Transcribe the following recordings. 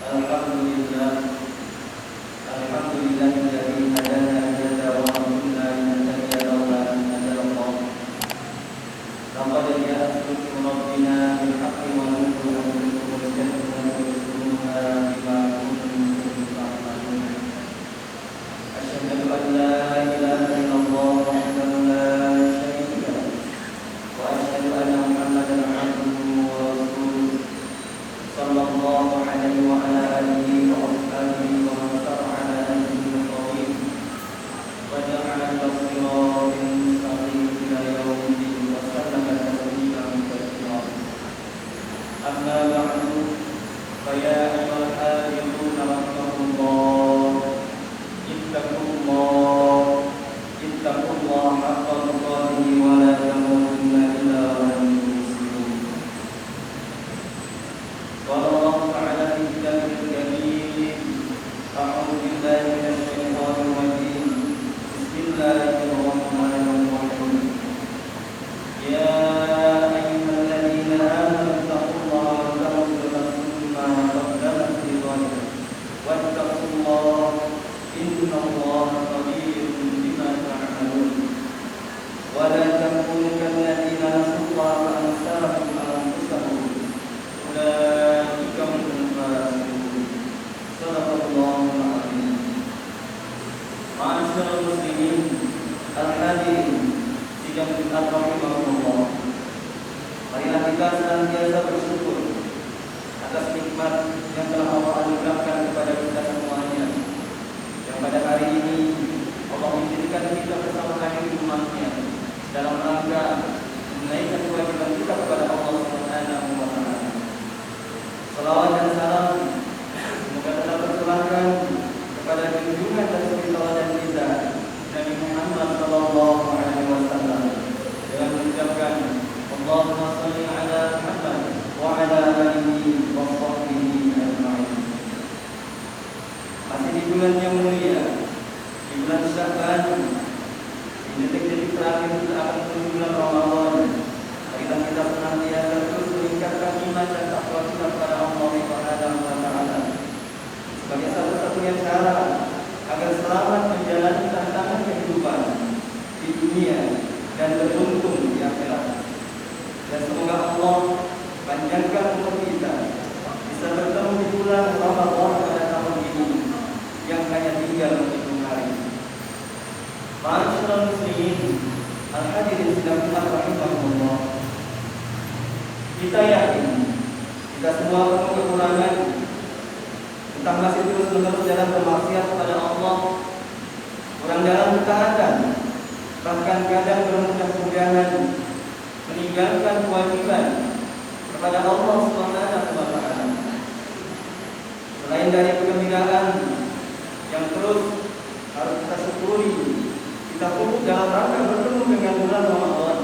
Alhamdulillah, alhamdulillahilladzi hadana lihadza wa ma kunna linahtadiya laula an hadana Allah. Laqad ja'at rusulu rabbina bil haqqi wa nurun wa hujjatun yusluha bima kuntum ta'malun. Asyhadu an la ilaha illallah wahdahu la syarika lahu wa asyhadu anna Muhammadan 'abduhu wa rasuluh. Sallallahu alaihi wa ala alihi wa ashabihi wa man sara ala nahjihi al-qawim wa ja'ala al-siratal mustaqim ila yaumiddin wa sallama tasliman katsiran. Amma ba'du, fa ya ayyuhal hafizun rahimakumullah, ittaqullaha haqqa tuqatih wa la tamutunna illa wa antum muslimun. Qala Allah ta'ala fi kitabil karim, a'udzu billahi minasy syaithanir rajim. Bismillahirrahmanirrahim. Ya ayyuhalladzina amanu taqullaha wa taqullaha nafsun ma qaddamat lighadin wattaqullaha innallaha khabirun bima ta'malun. Wa la takunu kalladzina nasullaha fa ansahum anfusahum ulaika humul fasiqun. Shadaqallahul azim. Ma'asyiral muslimin al-hadirin sidang Jumat rahimahullah. Marilah kita senantiasa bersyukur atas nikmat yang telah Allah anugerahkan kepada kita semuanya, yang pada hari ini Allah menjadikan kita bersama hadir di rumahnya dalam rangka menaikkan kewajiban kita kepada Allah Subhanahu wa Ta'ala. Salawat dan salam semoga tetap tercurahkan kepada junjungan dan tauladan kita Nabi Muhammad sallallahu alaihi wasallam dengan mengucapkan Allahumma shalli ala Muhammad wa ala alihi wa sahbihi ajma'in. Masih di bulan yang mulia, di bulan Sya'ban, di detik-detik terakhir kita akan menuju bulan Ramadan. Marilah kita senantiasa terus meningkatkan iman dan takwa kita kepada Allah Subhanahu wa Ta'ala sebagai satu-satunya cara agar selamat menjalani tantangan kehidupan di dunia dan beruntung di akhirat. Dan semoga Allah panjangkan umur kita bisa bertemu di bulan Ramadan pada tahun ini yang hanya tinggal menghitung hari. Ma'asyiral muslimin al-hadirin sidang Jumat rahimahullah. Kita yakin kita semua penuh kekurangan, entah masih terus-menerus dalam bermaksiat kepada Allah, kurang dalam ketaatan, bahkan kadang bermudah-mudahan meninggalkan kewajiban kepada Allah Subhanahu wa Ta'ala. Selain dari kegembiraan yang terus harus kita syukuri, kita pun dalam rangka bertemu dengan bulan Ramadan,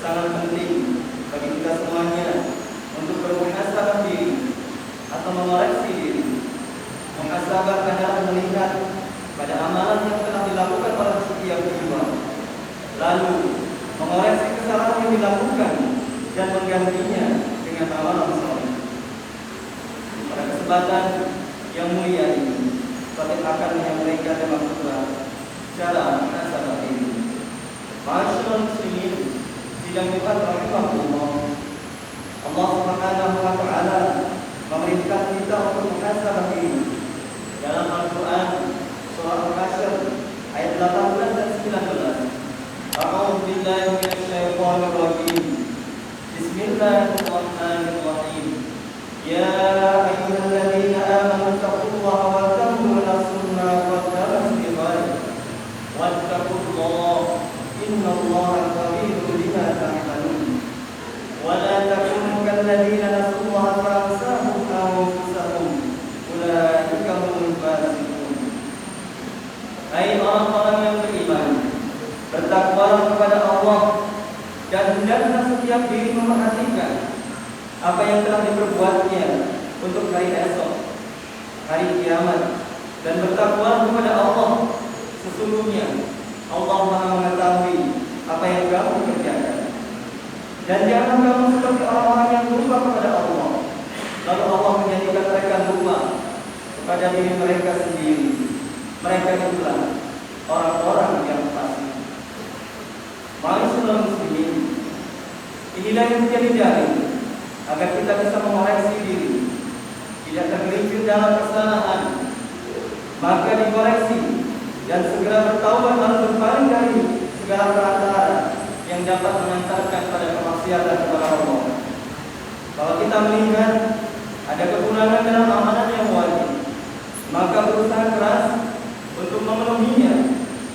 sangat penting bagi kita semuanya untuk bermuhasabah diri atau mengoreksi diri. Muhasabah adalah melihat pada amalan yang telah dilakukan oleh setiap jiwa, lalu mengoreksi kesalahan yang dilakukan dan menggantinya dengan amalan saleh. Pada kesempatan yang mulia ini, saya akan menyampaikan tema khutbah cara muhasabah diri. Ma'asyiral muslimin sidang Jumat rahimahullah. Allah Subhanahu wa Ta'ala memerintah kita untuk muhasabah diri dalam Al-Quran surah Al-Hasyr ayat 18 dan 19. A'udzu billahi minasy syaithanir rajim. Bismillahirrahmanirrahim. Ya ayyuhalladzina amanu taqullaha wa tanzur nafsun ma qaddamat lighad wattaqullaha innallaha khabirun bima ta'malun. Wa la takunu kalladzina nasullaha fa ansahum anfusahum ulaika humul fasiqun. Hai orang-orang yang beriman, bertakwalah kepada Allah dan hendaklah setiap diri memperhatikan apa yang telah diperbuatnya untuk hari esok, hari kiamat, dan bertakwalah kepada Allah. Sesungguhnya Allah Maha mengetahui apa yang kamu kerjakan. Dan jangan kamu seperti orang-orang yang lupa kepada Allah, lalu Allah menjadikan mereka lupa pada diri mereka sendiri. Mereka itulah orang-orang yang fasik. Ma'asyiral muslimin, inilah yang menjadi dalil agar kita bisa mengoreksi diri, tidak tergelincir dalam kesalahan, maka dikoreksi dan segera bertaubat lalu berpaling dari segala perantara yang dapat mengantarkan pada kemaksiatan kepada Allah. Kalau kita melihat ada kekurangan dalam amalan yang wajib, maka berusaha keras untuk memenuhinya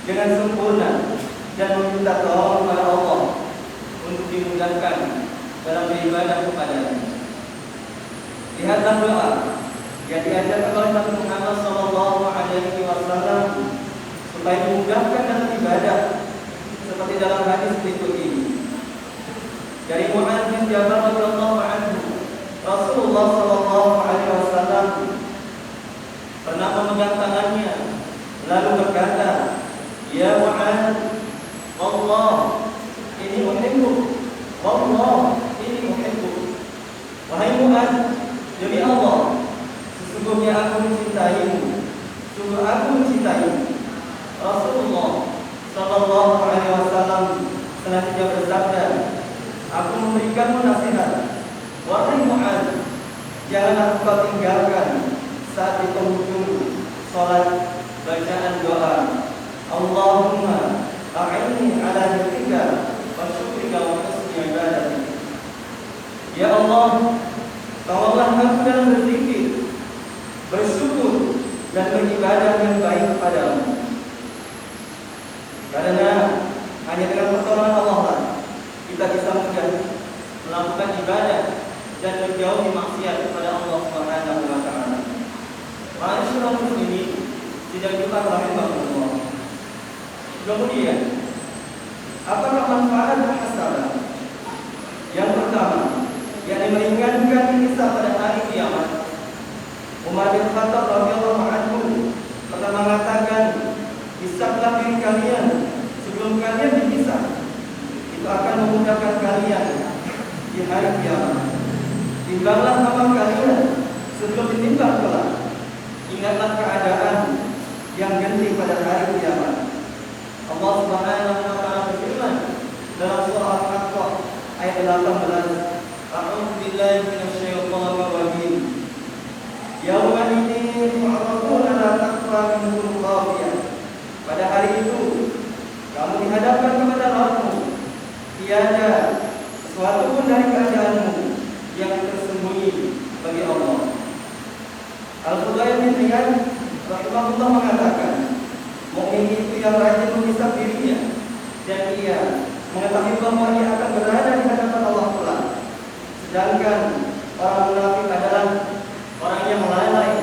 dengan sempurna dan meminta tolong kepada Allah untuk dimudahkan dalam beribadah kepada-Nya. Lihatlah doa yang diajarkan oleh Nabi Muhammad SAW supaya dimudahkan dalam ibadah, seperti dalam hadis berikut ini. Dari Mu'adz bin Jabal radhiyallahu anhu, Rasulullah SAW pernah memegang tangannya lalu berkata, "Ya Mu'adz, Allah ini uhibbuk, Allah ini uhibbuk." Wahai Mu'adz, demi Allah, sesungguhnya aku mencintaimu, sungguh aku mencintaimu. Rasulullah SAW selanjutnya bersabda, "Aku memberikanmu nasihat, wahai Mu'adz, janganlah engkau tinggalkan saat di penghujung salat bacaan doa, Allahumma a'inni ala dzikrika wa syukrika wa husni ibadatik." Ya Allah, tolonglah aku dalam berzikir, bersyukur dan beribadah yang baik kepadamu. Karena hanya dengan pertolongan Allah lah kita bisa mudah melakukan ibadah dan menjauhi maksiat kepada Allah Subhanahu wa taala. Ma'asyiral muslimin, tidak kita rahimahullah. Kemudian, apakah manfaat hasanah? Yang pertama, yakni meringankan hisab pada hari kiamat. Umar bin Khattab radhiyallahu anhu pernah mengatakan, "Hisablah diri kalian sebelum kalian dihisab. Itu akan memudahkan kalian di hari kiamat. Timbanglah amal kalian sebelum ditimbang kelak. Ingatlah keadaan yang genting pada hari kiamat." Allah Subhanahu wa taala berfirman dalam surah Al-Haqqah ayat 18, "A'udzu billahi minasyaitonir rajim. Yauma idzin tu'raduna la takhfa minkum khafiyah." Pada hari itu kamu dihadapkan kepada Rabbmu, tiada sesuatu pun dari keadaanmu yang tersembunyi bagi Allah. Al-Fudail bin Iyad rahimahullah mengatakan, mukmin itu yang rajin menghisab dirinya dan ia mengetahui bahwa ia akan berada di hadapan Allah Taala. Sedangkan orang munafik adalah orang yang melalai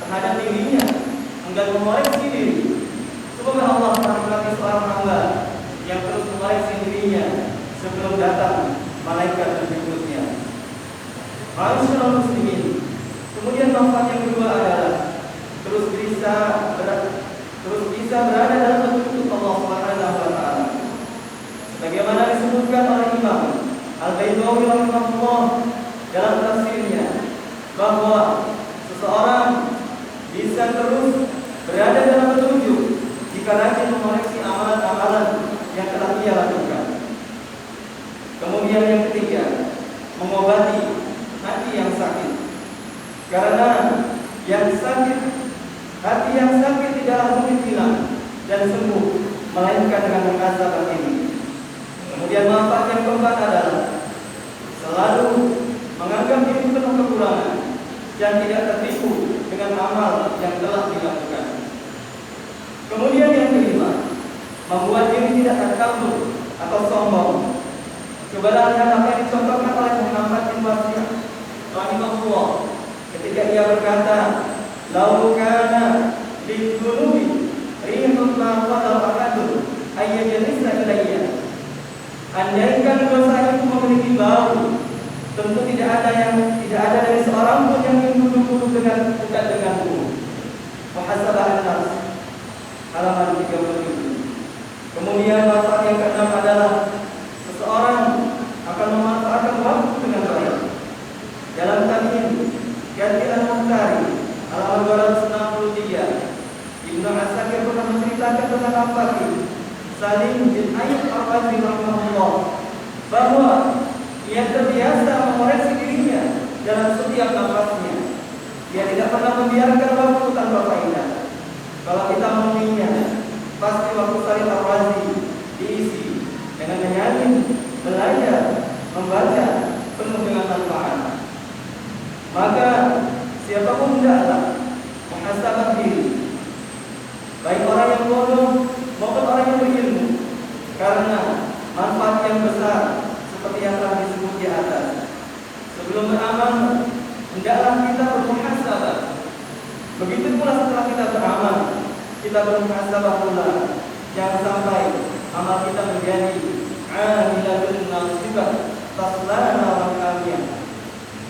terhadap dirinya, enggan mengoreksi diri. Semoga Allah merahmati seorang hamba yang terus mengoreksi dirinya sebelum datang malaikat berikutnya. Ma'asyiral muslimin, kemudian manfaat yang kedua adalah terus bisa berada dalam petunjuk Allah Subhanahu wa taala. Sebagaimana disebutkan oleh Imam Al-Baydhawi rahimahullah dalam tafsirnya bahwa seseorang bisa terus berada dalam petunjuk jika rajin mengoreksi amalan-amalan yang telah ia lakukan. Kemudian yang ketiga, mengobati hati yang sakit. Karena hati yang sakit tidaklah mungkin hilang dan sembuh melainkan dengan mengazab ini. Kemudian manfaat yang keempat adalah selalu menganggap diri penuh kekurangan dan tidak tertipu dengan amal yang telah dilakukan. Kemudian yang kelima, membuat diri tidak takabur atau sombong. Coba lihat apa yang dicontohkan oleh Muhammad bin Wasi'ah rahimahullah ketika ia berkata, "Lau kana lidzunubi rihun ma qadar ahadun ayyajlisa ilayya." Andaikan dosa itu memiliki bau, tentu tidak ada dari seorang pun yang ingin duduk dengan dekat denganmu. Muhasabah an-nafs halaman 37. Kemudian manfaat yang keenam adalah seseorang akan memanfaatkan waktu dengan baik. Dalam Tamyiz Ganti al-Muhtari halaman 260 Abdul Al-Fatih Salim bin Ayyub Al-Fatih rahimahullah bahwa ia terbiasa mengoreksi dirinya dalam setiap nafasnya. Dia tidak pernah membiarkan waktu tanpa faedah. Kalau kita memenuhinya, pasti waktu Salim Al-Razi diisi dengan menyanyi, belajar, membaca penuh dengan manfaat. Maka siapapun hendaklah muhasabah diri, baik orang yang bodoh maupun orang yang berilmu, karena manfaat yang besar seperti yang telah disebut di atas. Sebelum beramal, hendaklah kita bermuhasabah. Begitu pula setelah kita beramal, kita bermuhasabah pula. Jangan sampai amal kita menjadi amilatun nasibah tasla naran hamiyah,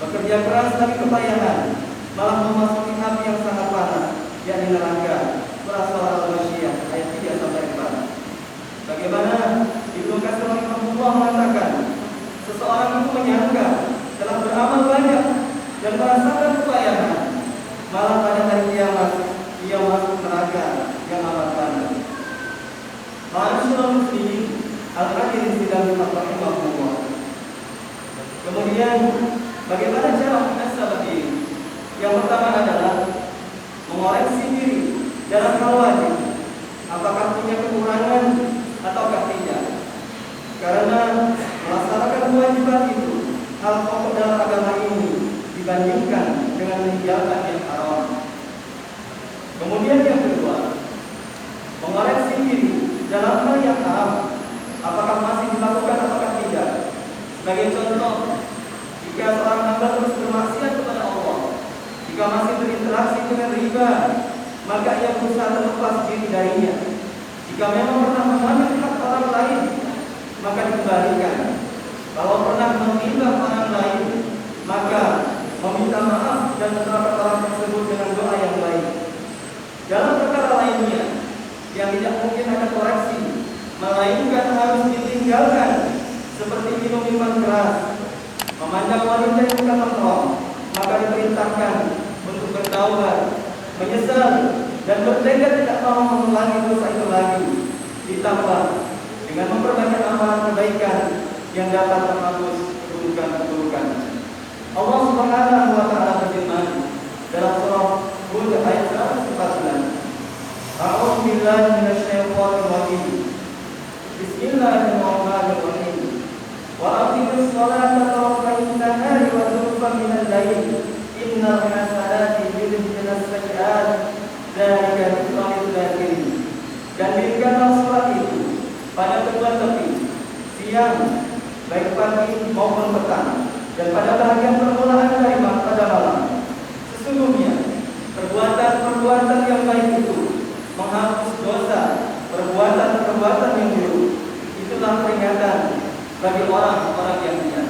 bekerja keras tapi kepayahan, malah memasuki api yang sangat panas, yakni neraka. Surah Al-Wasyiyah ayat 3 sampai 4. Bagaimana Ibnu Katsir rahimahullah mengatakan, seseorang itu menyangka telah beramal banyak dan merasakan kepayahan, malah pada hari kiamat ia masuk neraka yang amat panas. Ma'asyiral muslimin al-hadirin sidang rahimahullah. Kemudian bagaimana cara muhasabah diri? Yang pertama adalah mengoreksi diri dalam hal wajib, apakah punya kekurangan ataukah tidak. Karena melaksanakan kewajiban itu hal pokok dalam agama ini dibandingkan dengan meninggalkan yang haram. Kemudian yang kedua, mengoreksi diri dalam hal yang haram, apakah masih dilakukan ataukah tidak. Sebagai contoh, jika seorang hamba terus bermaksiat kepada Allah, jika masih berinteraksi dengan riba, maka ia berusaha terlepas diri darinya. Jika memang pernah mengambil hak orang lain, maka dikembalikan. Kalau pernah menghina orang lain, maka meminta maaf dan menerapkan orang tersebut dengan doa yang baik. Dalam perkara lainnya yang tidak mungkin ada koreksi, melainkan harus ditinggalkan, seperti minum minuman keras, memandang wanita yang bukan mahram, maka diperintahkan untuk bertaubat, menyesal dan bertekad tidak mau mengulangi dosa itu lagi, ditambah dengan memperbanyak amalan kebaikan yang dapat menghapus keburukan-keburukan. Allah Subhanahu wa taala berfirman dalam surah Hud ayat 114. A'udzu billahi minasyaitonir rajim. Bismillahirrahmanirrahim. Wa aqimus sholata tarafay an-nahari wa zulfan minal lail. Innal hasanati yudhhibun as-sayyi'at. Dzalika dzikrul lidzakirin. Dan dirikanlah sholat itu pada kedua tepi, siang baik pagi maupun petang, dan pada bahagian permulaan dari pada malam. Sesungguhnya perbuatan-perbuatan yang baik itu menghapus dosa perbuatan-perbuatan yang buruk. Itulah peringatan bagi orang-orang yang benar.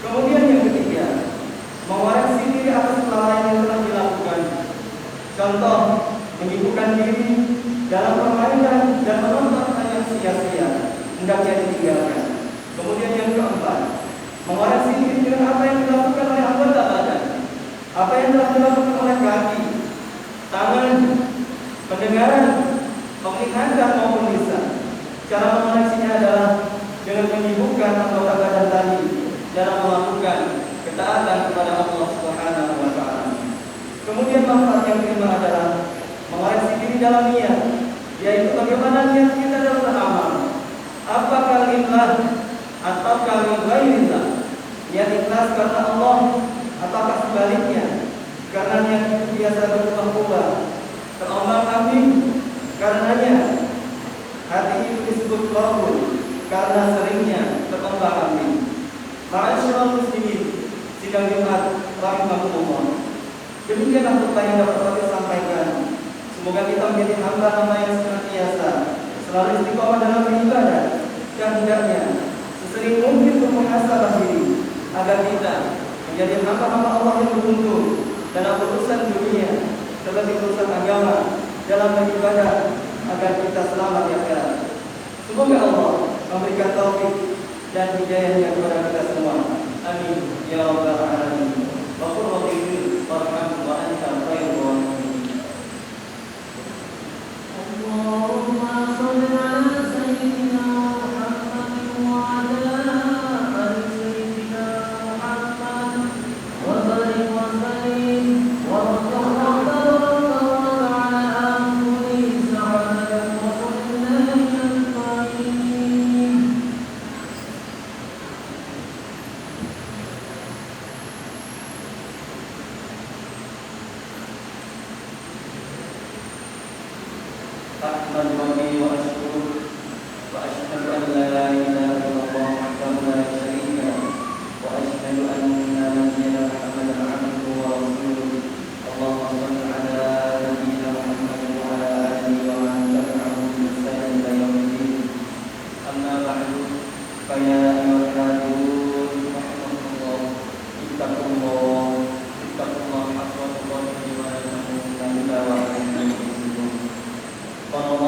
Kemudian yang ketiga, mengoreksi diri atas kelalaian yang telah dilakukan. Contoh, menyibukkan diri dalam permainan dan menonton hal yang sia-sia, hendaknya ditinggalkan. Kemudian yang keempat, mengoreksi diri dengan apa yang dilakukan oleh anggota badan, apa yang telah dilakukan oleh kaki, tangan, pendengaran, penglihatan maupun lisan. Cara mengoreksinya adalah dengan menyibukkan anggota badan tadi dalam melakukan ketaatan kepada Allah Subhanahu wa taala. Kemudian manfaat yang kelima adalah mengoreksi diri dalam niat, yaitu bagaimana niat kita dalam beramal. Apakah lillah ataukah li ghairillah? Niat ikhlas karena Allah ataukah sebaliknya? Karena niat itu biasa berubah-ubah, terombang-ambing. Karenanya hati itu disebut qalbun, karena seringnya terombang-ambing. Ma'asyiral muslimin sidang Jumat rahimahumullah. Demikianlah khutbah yang dapat saya sampaikan. Semoga kita menjadi hamba-hamba yang senantiasa selalu istiqomah dalam beribadah, dan hendaknya sesering mungkin bermuhasabah diri agar kita menjadi hamba-hamba Allah yang beruntung dalam urusan dunia terlebih urusan agama dalam beribadah, agar kita selamat di akhirat. Semoga Allah memberikan taufik dan hidayahnya kepada kita semua. Amin ya rabbal alamin. Wa qul rabbi warham wa anta khairul rahimin. Allah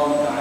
Allah